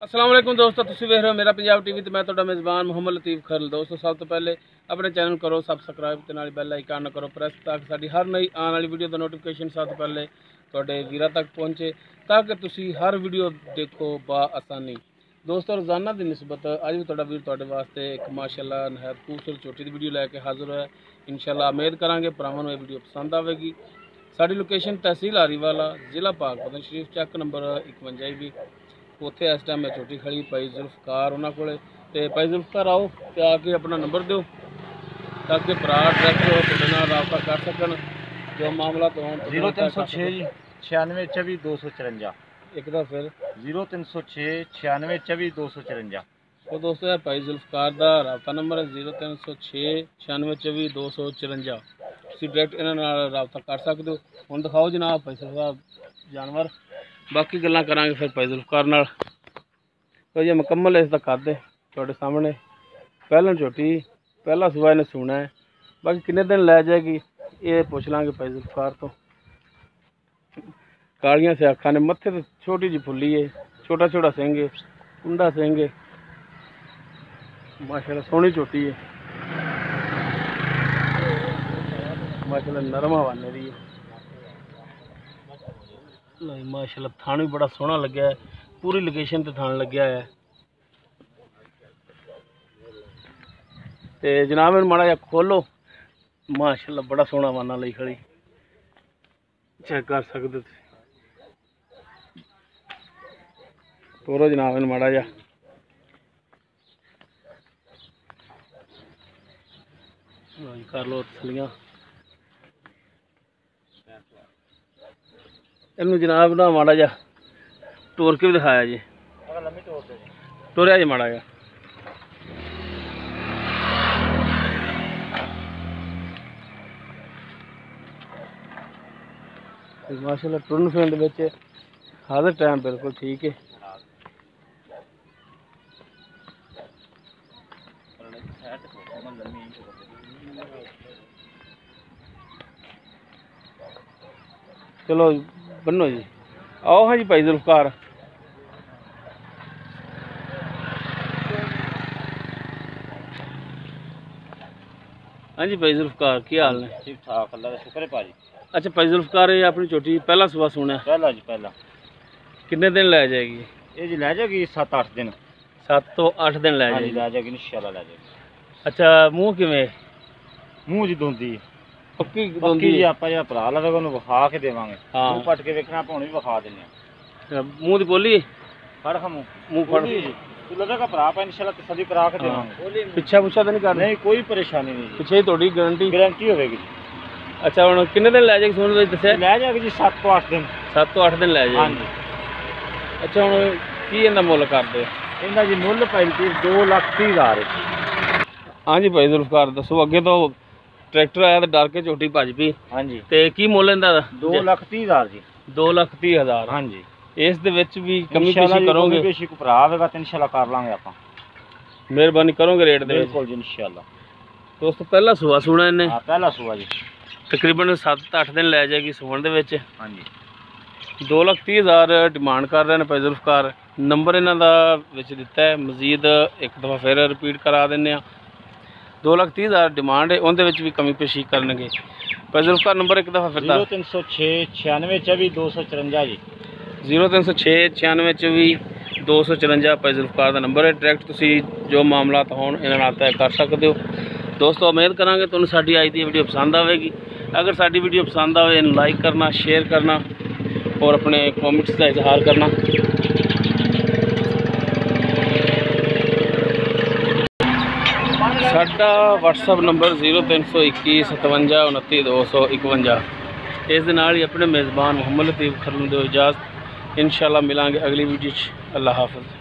अस्सलाम वालेकुम दोस्तों, तुसीं वेख रहे हो मेरा पंजाब टीवी ते मैं तुहाडा मेज़बान मुहम्मद लतीफ़ खरल। दोस्तों सब तो पहले अपने चैनल करो सबसक्राइब ते नाल बेल आइकन करो प्रेस ताकि साडी हर नई आने वाली वीडियो का नोटिफिकेशन सब तो पहले तुहाडे वीरां तक पहुँचे ताकि तुसीं हर वीडियो देखो बा आसानी। दोस्तों रोज़ाना की निस्बत अज भी तुहाडा वीर तुहाडे वास्ते एक माशाअल्लाह नहायत खूबसूरत छोटी दी वीडियो लैके हाज़र होया। इंशाअल्लाह उम्मीद करांगे भरावां नूं ये वीडियो पसंद आवेगी। साडी लोकेशन तहसील हारीवाला जिला पाकपतन शरीफ चैक नंबर 51 भी उत्थे इस टाइम मैं छोटी खड़ी भाई जुल्फकार उन्होंने को भाई जुल्फकार आओ तो आके अपना नंबर दो ताकि भरा डायरैक्ट रबता कर सकन जो मामला तो 0306 जी 96 24 254 एक बार फिर 0306 96 24 254। तो दोस्तों यार भाई जुल्फकार का रबता नंबर है 0306 96 24 254। तुम डायरैक्ट इन्होंने रबता कर सकते हो। हुण दिखाओ जनाब भाई साहब जानवर, बाकी गल्लां करांगे फिर भाई जुल्फकार नाल। तो ये मुकम्मल इसका कद है तुहाडे सामने। पहला झोटी पहला सुबह इन्हें सुना है, बाकी किन्ने दिन लै जाएगी ये पुछ लांगे भाई जुल्फकार तो। कालियां से अखां ने, मत्थे तो छोटी जी फुल्ली है, छोटा छोटा सिंह है, कुंडा सिंह है, माशाल्लाह सोहनी झोटी है, माशाल्लाह नरम हवाने दी है। माशाल्लाह थान भी बड़ा सोहना लग्या है, पूरी लोकेशन ते थान लग्या है। ते जनाब इन माड़ा जा खोलो, माशाल्लाह बड़ा सोहना वाना लई खड़ी, चेक कर सकते तुसीं। तोरो जनाब इन माड़ा जा कर लो तसलियां। इनू जनाब ना माड़ा जा टोर के भी दिखाया जी, टोरिया जी माड़ा जा। माशाल्लाह टुरन फिरन दे विच हर टाइम बिल्कुल ठीक है। चलो बनो जी, आओ हाँ जी भाई जुल्फकार। हाँ जी भाई जुल्फकार की हाल ने? ठीक ठाक, अल्लाह का शुक्र है भाजी। अच्छा भाई जुल्फकार ये अपनी छोटी पहला सुबह सुना? पहला जी पहला। कितने दिन लै जाएगी ये जी लै जाएगी 7-8 दिन। 7 तो 8 दिन लै जाएगी? लै जाएगी इंशाअल्लाह लै जाएगी। अच्छा मूँह किवें? मूँह जी दोंदी पक्की दोंदी जी, आप जो भरा लवेगा उन्हें विखा के देवांगे। हाँ मूँह पट के देखना आप भी विखा देने। मूँह दी बोली फड़ खा मुँह फड़ तू लगेगा भरा पे इंशाअल्लाह तसल्ली करा के देवांगे। पिछा पुछा तो नहीं करना? नहीं कोई परेशानी नहीं जी, पिछे ही थोड़ी गारंटी होगी जी। अच्छा हम कितने दिन लै जाएगी सोने में दस्या? लै जाएगी जी 7 तो 8 दिन। 7 तो 8 दिन लै हाँ जाएगी। जी। अच्छा हम की इन्दा मुल करदे? इनका जी मुल पैंती 2,30,000। हाँ जी भाई जुल्फकार दसो, अगे तो ट्रैक्टर आया तो डर के झोटी भज पई। हाँ जी। ते की मुल इनदा? 2,30,000 जी। 2,30,000। हाँ जी। इस दे विच भी कमी पेशी करोगे? पेशी को भरा आवेगा तो इंशाल्लाह कर लांगे आप। मेहरबानी करोगे रेट दे? बिल्कुल जी इंशाल्लाह। दोस्तों पहला सुबह सुना इन्हें? हाँ पहला सुबह जी। तकरीबन 7-8 दिन लै जाएगी सुबह दे विच। हाँ जी। 2,30,000 डिमांड कर रहे हैं भाई जुल्फकार। नंबर इन्हों का विच दिता है, मजीद एक दफ़ा फिर रिपीट करा देने। 2,30,000 डिमांड है, उनके भी कमी पेशी करनगे। भाई जुल्फकार नंबर एक दफ़ा फिर 0306 96 24 254 जी। 0306 96 24 254 भाई जुल्फकार का नंबर है। डायरैक्ट तुसी जो मामला हो इन्होंने तय कर सकते हो। दोस्तों उम्मीद करांगे तुहानू साडी अज दी वीडियो पसंद आएगी। अगर साडी वीडियो पसंद आए लाइक करना, शेयर करना और अपने कमेंट्स का इजहार करना। साडा WhatsApp नंबर 0321 57 29 251। इस दे नाल ही अपने मेज़बान मुहम्मद लतीफ़ खरल दो इजाज़त। इंशाअल्लाह मिलांगे अगली वीडियो। अल्लाह हाफ़िज़।